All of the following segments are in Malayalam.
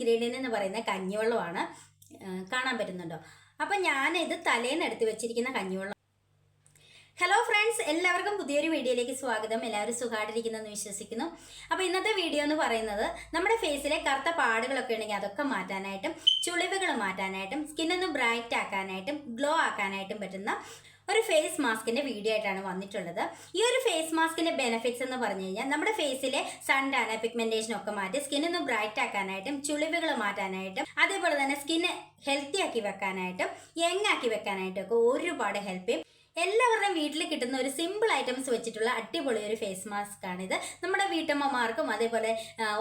ഇൻഗ്രീഡിയൻ്റ് എന്ന് പറയുന്ന കഞ്ഞിവെള്ളമാണ്. കാണാൻ പറ്റുന്നുണ്ടോ? അപ്പം ഞാനിത് തലേന്ന് എടുത്ത് വെച്ചിരിക്കുന്ന കഞ്ഞിവെള്ളം. ഹലോ ഫ്രണ്ട്സ്, എല്ലാവർക്കും പുതിയൊരു വീഡിയോയിലേക്ക് സ്വാഗതം. എല്ലാവരും സുഖമായിട്ടിരിക്കുന്നെന്ന് വിശ്വസിക്കുന്നു. അപ്പോൾ ഇന്നത്തെ വീഡിയോ എന്ന് പറയുന്നത് നമ്മുടെ ഫേസിലെ കറുത്ത പാടുകളൊക്കെ ഉണ്ടെങ്കിൽ അതൊക്കെ മാറ്റാനായിട്ടും ചുളിവുകൾ മാറ്റാനായിട്ടും സ്കിന്നൊന്ന് ബ്രൈറ്റ് ആക്കാനായിട്ടും ഗ്ലോ ആക്കാനായിട്ടും പറ്റുന്ന ഒരു ഫേസ് മാസ്കിന്റെ വീഡിയോ ആയിട്ടാണ് വന്നിട്ടുള്ളത്. ഈ ഒരു ഫേസ് മാസ്കിന്റെ ബെനിഫിറ്റ്സ് എന്ന് പറഞ്ഞു കഴിഞ്ഞാൽ നമ്മുടെ ഫേസിലെ സൺ ടാൻ പിഗ്മെന്റേഷൻ ഒക്കെ മാറ്റി സ്കിന്നൊന്ന് ബ്രൈറ്റ് ആക്കാനായിട്ടും ചുളിവുകൾ മാറ്റാനായിട്ടും അതേപോലെ തന്നെ സ്കിന്ന് ഹെൽത്തി ആക്കി വെക്കാനായിട്ടും യങ് ആക്കി വെക്കാനായിട്ടും ഒക്കെ ഒരുപാട് ഹെൽപ്പ് ചെയ്യും. എല്ലാവരുടെയും വീട്ടിൽ കിട്ടുന്ന ഒരു സിമ്പിൾ ഐറ്റംസ് വെച്ചിട്ടുള്ള അടിപൊളി ഒരു ഫേസ് മാസ്ക് ആണിത്. നമ്മുടെ വീട്ടമ്മമാർക്കും അതേപോലെ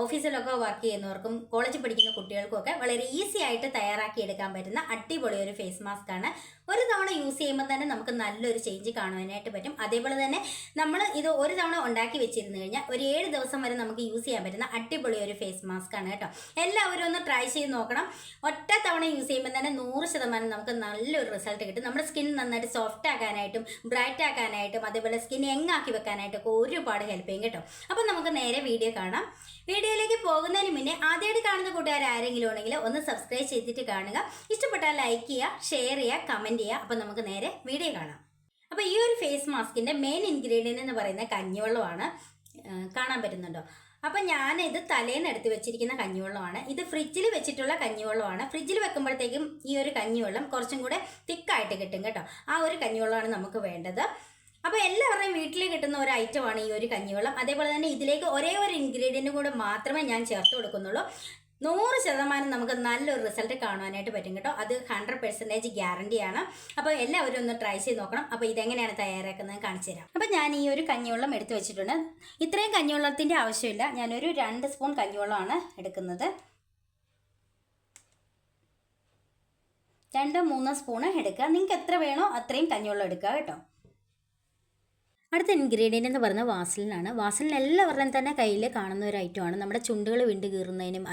ഓഫീസിലൊക്കെ വർക്ക് ചെയ്യുന്നവർക്കും കോളേജിൽ പഠിക്കുന്ന കുട്ടികൾക്കും ഒക്കെ വളരെ ഈസി ആയിട്ട് തയ്യാറാക്കി എടുക്കാൻ പറ്റുന്ന അടിപൊളി ഒരു ഫേസ് മാസ്ക് ആണ്. ഒരു തവണ യൂസ് ചെയ്യുമ്പോൾ തന്നെ നമുക്ക് നല്ലൊരു ചേഞ്ച് കാണുവാനായിട്ട് പറ്റും. അതേപോലെ തന്നെ നമ്മൾ ഇത് ഒരു തവണ ഉണ്ടാക്കി വെച്ചിരുന്നു കഴിഞ്ഞാൽ ഒരു 7 ദിവസം വരെ നമുക്ക് യൂസ് ചെയ്യാൻ പറ്റുന്ന അടിപൊളി ഒരു ഫേസ് മാസ്ക് ആണ് കേട്ടോ. എല്ലാവരും ഒന്ന് ട്രൈ ചെയ്ത് നോക്കണം. ഒറ്റ തവണ യൂസ് ചെയ്യുമ്പോൾ തന്നെ 100% നമുക്ക് നല്ലൊരു റിസൾട്ട് കിട്ടും. നമ്മുടെ സ്കിൻ നന്നായിട്ട് സോഫ്റ്റ് ആക്കാനായിട്ടും ബ്രൈറ്റ് ആക്കാനായിട്ടും അതേപോലെ സ്കിൻ യങ് ആക്കി വെക്കാനായിട്ടും ഒക്കെ ഒരുപാട് ഹെൽപ്പ് ചെയ്യും കേട്ടോ. അപ്പം നമുക്ക് നേരെ വീഡിയോ കാണാം. വീഡിയോയിലേക്ക് പോകുന്നതിന് മുന്നേ ആദ്യമായിട്ട് കാണുന്ന കൂട്ടുകാർ ആരെങ്കിലും ഉണ്ടെങ്കിൽ ഒന്ന് സബ്സ്ക്രൈബ് ചെയ്തിട്ട് കാണുക. ഇഷ്ടപ്പെട്ടാൽ ലൈക്ക് ചെയ്യുക, ഷെയർ ചെയ്യുക, കമൻറ്റ് ചെയ്യുക. അപ്പം നമുക്ക് നേരെ വീഡിയോ കാണാം. അപ്പോൾ ഈ ഒരു ഫേസ് മാസ്കിൻ്റെ മെയിൻ ഇൻഗ്രീഡിയൻ്റ് എന്ന് പറയുന്ന കഞ്ഞിവെള്ളമാണ്. കാണാൻ പറ്റുന്നുണ്ടോ? അപ്പം ഞാനിത് തലേന്ന് എടുത്ത് വെച്ചിരിക്കുന്ന കഞ്ഞിവെള്ളമാണ്. ഇത് ഫ്രിഡ്ജിൽ വെച്ചിട്ടുള്ള കഞ്ഞിവെള്ളമാണ്. ഫ്രിഡ്ജിൽ വെക്കുമ്പോഴത്തേക്കും ഈ ഒരു കഞ്ഞിവെള്ളം കുറച്ചും കൂടെ തിക്കായിട്ട് കിട്ടും കേട്ടോ. ആ ഒരു കഞ്ഞിവെള്ളമാണ് നമുക്ക് വേണ്ടത്. അപ്പോൾ എല്ലാവരുടെയും വീട്ടിൽ കിട്ടുന്ന ഒരു ഐറ്റമാണ് ഈ ഒരു കഞ്ഞിവെള്ളം. അതേപോലെ തന്നെ ഇതിലേക്ക് ഒരേ ഒരു ഇൻഗ്രീഡിയൻറ്റും കൂടെ മാത്രമേ ഞാൻ ചേർത്ത് കൊടുക്കുന്നുള്ളൂ. 100% നമുക്ക് നല്ലൊരു റിസൾട്ട് കാണുവാനായിട്ട് പറ്റും കേട്ടോ. അത് 100% ഗ്യാരണ്ടിയാണ്. അപ്പോൾ എല്ലാവരും ഒന്ന് ട്രൈ ചെയ്ത് നോക്കണം. അപ്പോൾ ഇതെങ്ങനെയാണ് തയ്യാറാക്കുന്നത് കാണിച്ചു തരാം. അപ്പോൾ ഞാൻ ഈ ഒരു കഞ്ഞിവെള്ളം എടുത്ത് വെച്ചിട്ടുണ്ട്. ഇത്രയും കഞ്ഞിവെള്ളത്തിൻ്റെ ആവശ്യമില്ല. ഞാനൊരു 2 സ്പൂൺ കഞ്ഞിവെള്ളമാണ് എടുക്കുന്നത്. 2-3 സ്പൂണ് എടുക്കുക. നിങ്ങൾക്ക് എത്ര വേണോ അത്രയും കഞ്ഞിവെള്ളം എടുക്കുക കേട്ടോ. അടുത്ത ഇൻഗ്രീഡിയൻ്റ് എന്ന് പറയുന്നത് വാസലിനാണ്. വാസലിൻ എല്ലാവരുടെയും തന്നെ കയ്യിൽ കാണുന്ന ഒരു ഐറ്റമാണ്. നമ്മുടെ ചുണ്ടുകൾ വിണ്ട് കീറുന്നതിനും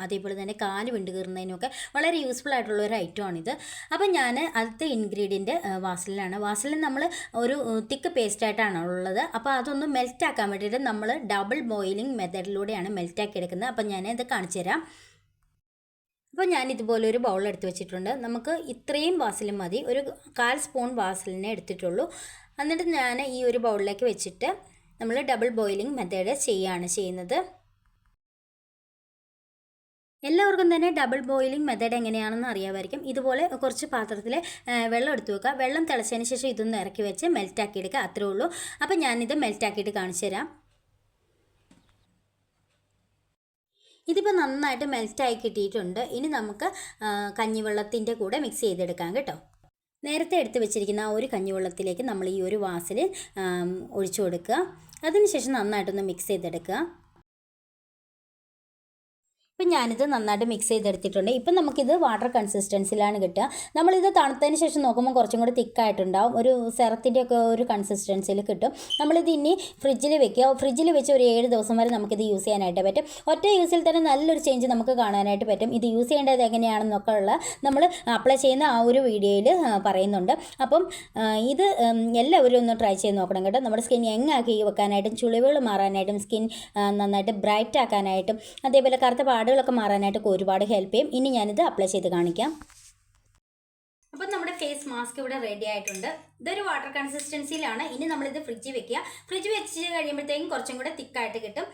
അതേപോലെ തന്നെ കാല് വിണ്ട് കീറുന്നതിനും ഒക്കെ വളരെ യൂസ്ഫുൾ ആയിട്ടുള്ള ഒരു ഐറ്റമാണിത്. അപ്പം ഞാൻ അടുത്ത ഇൻഗ്രീഡിയൻറ്റ് വാസലിനാണ്. വാസലിൻ നമ്മൾ ഒരു തിക്ക് പേസ്റ്റായിട്ടാണ് ഉള്ളത്. അപ്പോൾ അതൊന്ന് മെൽറ്റ് ആക്കാൻ വേണ്ടിയിട്ട് നമ്മൾ ഡബിൾ ബോയിലിംഗ് മെത്തേഡിലൂടെയാണ് മെൽറ്റാക്കി എടുക്കുന്നത്. അപ്പം ഞാൻ ഇത് കാണിച്ചു തരാം. അപ്പോൾ ഞാൻ ഇതുപോലെ ഒരു ബൗൾ എടുത്ത് വെച്ചിട്ടുണ്ട്. നമുക്ക് ഇത്രയും വാസലിൻ മതി. ഒരു 1/4 സ്പൂൺ വാസലിനെ എടുത്തിട്ടുള്ളൂ. എന്നിട്ട് ഞാൻ ഈ ഒരു ബൗളിലേക്ക് വെച്ചിട്ട് നമ്മൾ ഡബിൾ ബോയിലിംഗ് മെത്തേഡ് ചെയ്യുന്നത്. എല്ലാവർക്കും തന്നെ ഡബിൾ ബോയിലിംഗ് മെത്തേഡ് എങ്ങനെയാണെന്ന് അറിയാമായിരിക്കും. ഇതുപോലെ കുറച്ച് പാത്രത്തിൽ വെള്ളം എടുത്ത് വെക്കുക. വെള്ളം തിളച്ചതിന് ശേഷം ഇതൊന്ന് ഇറക്കി വെച്ച് മെൽറ്റാക്കി എടുക്കുക. അത്രേ ഉള്ളൂ. അപ്പോൾ ഞാനിത് മെൽറ്റാക്കിയിട്ട് കാണിച്ചു തരാം. ഇതിപ്പോൾ നന്നായിട്ട് മെൽറ്റായി കിട്ടിയിട്ടുണ്ട്. ഇനി നമുക്ക് കഞ്ഞിവെള്ളത്തിൻ്റെ കൂടെ മിക്സ് ചെയ്തെടുക്കാം കേട്ടോ. നേരത്തെ എടുത്ത് വെച്ചിരിക്കുന്ന ആ ഒരു കഞ്ഞിവെള്ളത്തിലേക്ക് നമ്മൾ ഈ ഒരു വാസലിൻ ഒഴിച്ചു കൊടുക്കുക. അതിനുശേഷം നന്നായിട്ടൊന്ന് മിക്സ് ചെയ്തെടുക്കുക. ഇപ്പം ഞാനിത് നന്നായിട്ട് മിക്സ് ചെയ്തെടുത്തിട്ടുണ്ട്. ഇപ്പം നമുക്കിത് വാട്ടർ കൺസിസ്റ്റൻസിലാണ് കിട്ടുക. നമ്മളിത് തണുത്തതിന് ശേഷം നോക്കുമ്പോൾ കുറച്ചും കൂടി തിക്കായിട്ടുണ്ടാവും. ഒരു സെറത്തിൻ്റെ ഒക്കെ ഒരു കൺസിസ്റ്റൻസിയിൽ കിട്ടും. നമ്മളിത് ഇനി ഫ്രിഡ്ജിൽ വെക്കുക. ഫ്രിഡ്ജിൽ വെച്ച് ഒരു 7 ദിവസം വരെ നമുക്കിത് യൂസ് ചെയ്യാനായിട്ട് പറ്റും. ഒറ്റ യൂസിൽ തന്നെ നല്ലൊരു ചേഞ്ച് നമുക്ക് കാണാനായിട്ട് പറ്റും. ഇത് യൂസ് ചെയ്യേണ്ടത് എങ്ങനെയാണെന്നൊക്കെ ഉള്ള നമ്മൾ അപ്ലൈ ചെയ്യുന്ന ആ ഒരു വീഡിയോയിൽ പറയുന്നുണ്ട്. അപ്പം ഇത് എല്ലാവരും ഒന്ന് ട്രൈ ചെയ്ത് നോക്കണം കേട്ടോ. നമ്മുടെ സ്കിൻ യങ് ആക്കി വെക്കാനായിട്ടും ചുളിവുകൾ മാറാനായിട്ടും സ്കിൻ നന്നായിട്ട് ബ്രൈറ്റ് ആക്കാനായിട്ടും അതേപോലെ കറുത്ത പാടുകളൊക്കെ മാറാനായിട്ടൊക്കെ ഒരുപാട് ഹെൽപ്പ് ചെയ്യും. ഇനി ഞാനിത് അപ്ലൈ ചെയ്ത് കാണിക്കാം. അപ്പം നമ്മുടെ ഫേസ് മാസ്ക് ഇവിടെ റെഡി ആയിട്ടുണ്ട്. ഇതൊരു വാട്ടർ കൺസിസ്റ്റൻസിയിലാണ്. ഇനി നമ്മളിത് ഫ്രിഡ്ജിൽ വെക്കുക. ഫ്രിഡ്ജ് വെച്ച് കഴിയുമ്പോഴത്തേക്കും കുറച്ചും കൂടെ തിക്കായിട്ട് കിട്ടും.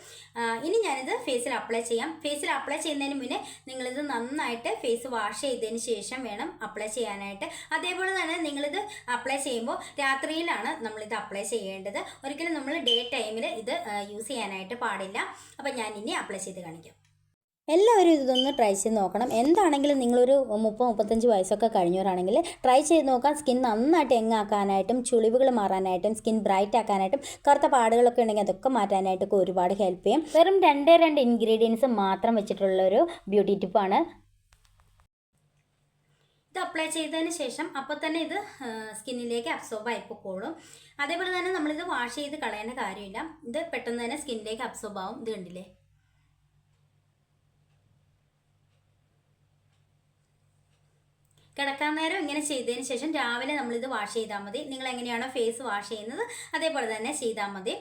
ഇനി ഞാനിത് ഫേസിൽ അപ്ലൈ ചെയ്യാം. ഫേസിൽ അപ്ലൈ ചെയ്യുന്നതിന് മുന്നേ നിങ്ങളിത് നന്നായിട്ട് ഫേസ് വാഷ് ചെയ്തതിന് ശേഷം വേണം അപ്ലൈ ചെയ്യാനായിട്ട്. അതേപോലെ തന്നെ നിങ്ങളിത് അപ്ലൈ ചെയ്യുമ്പോൾ രാത്രിയിലാണ് നമ്മളിത് അപ്ലൈ ചെയ്യേണ്ടത്. ഒരിക്കലും നമ്മൾ ഡേ ടൈമിൽ ഇത് യൂസ് ചെയ്യാനായിട്ട് പാടില്ല. അപ്പം ഞാൻ ഇനി അപ്ലൈ ചെയ്ത് കാണിക്കാം. എല്ലാവരും ഇതൊന്ന് ട്രൈ ചെയ്ത് നോക്കണം. എന്താണെങ്കിലും നിങ്ങളൊരു 30-35 വയസ്സൊക്കെ കഴിഞ്ഞവരാണെങ്കിൽ ട്രൈ ചെയ്ത് നോക്കാം. സ്കിൻ നന്നായിട്ട് യങ് ആക്കാനായിട്ടും ചുളിവുകൾ മാറാനായിട്ടും സ്കിൻ ബ്രൈറ്റ് ആക്കാനായിട്ടും കറുത്ത പാടുകളൊക്കെ ഉണ്ടെങ്കിൽ അതൊക്കെ മാറ്റാനായിട്ടൊക്കെ ഒരുപാട് ഹെൽപ്പ് ചെയ്യും. വെറും 2 ഇൻഗ്രീഡിയൻസ് മാത്രം വെച്ചിട്ടുള്ളൊരു ബ്യൂട്ടി ടിപ്പാണ്. ഇത് അപ്ലൈ ചെയ്തതിന് ശേഷം അപ്പോൾ തന്നെ ഇത് സ്കിന്നിലേക്ക് അബ്സോർബ് ആയിപ്പോളും. അതേപോലെ തന്നെ നമ്മളിത് വാഷ് ചെയ്ത് കളയേണ്ട കാര്യമില്ല. ഇത് പെട്ടെന്ന് തന്നെ സ്കിന്നിലേക്ക് അബ്സോർബ് ആവും. ഇത് കണ്ടില്ലേ? കിടക്കാൻ നേരം ഇങ്ങനെ ചെയ്തതിന് ശേഷം രാവിലെ നമ്മളിത് വാഷ് ചെയ്താൽ മതി. നിങ്ങൾ എങ്ങനെയാണോ ഫേസ് വാഷ് ചെയ്യുന്നത് അതേപോലെ തന്നെ ചെയ്താൽ മതി.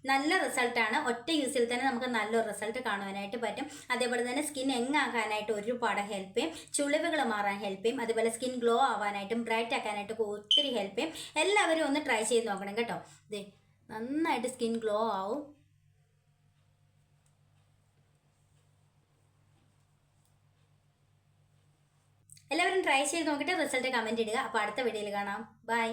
നല്ല റിസൾട്ടാണ്. ഒറ്റ യൂസിൽ തന്നെ നമുക്ക് നല്ലൊരു റിസൾട്ട് കാണുവാനായിട്ട് പറ്റും. അതേപോലെ തന്നെ സ്കിൻ ആക്കാനായിട്ട് ഒരുപാട് ഹെൽപ്പ് ചെയ്യും. ചുളിവുകൾ മാറാൻ ഹെൽപ്പ് ചെയ്യും. അതുപോലെ സ്കിൻ ഗ്ലോ ആവാനായിട്ടും ബ്രൈറ്റ് ആക്കാനായിട്ടും ഒത്തിരി ഹെൽപ്പ് ചെയ്യും. എല്ലാവരും ഒന്ന് ട്രൈ ചെയ്ത് നോക്കണം കേട്ടോ. ഇതേ നന്നായിട്ട് സ്കിൻ ഗ്ലോ ആവും. എല്ലാവരും ട്രൈ ചെയ്ത് നോക്കിയിട്ട് റിസൾട്ട് കമൻറ്റ് ഇടുക. അപ്പോൾ അടുത്ത വീഡിയോയിൽ കാണാം. ബൈ.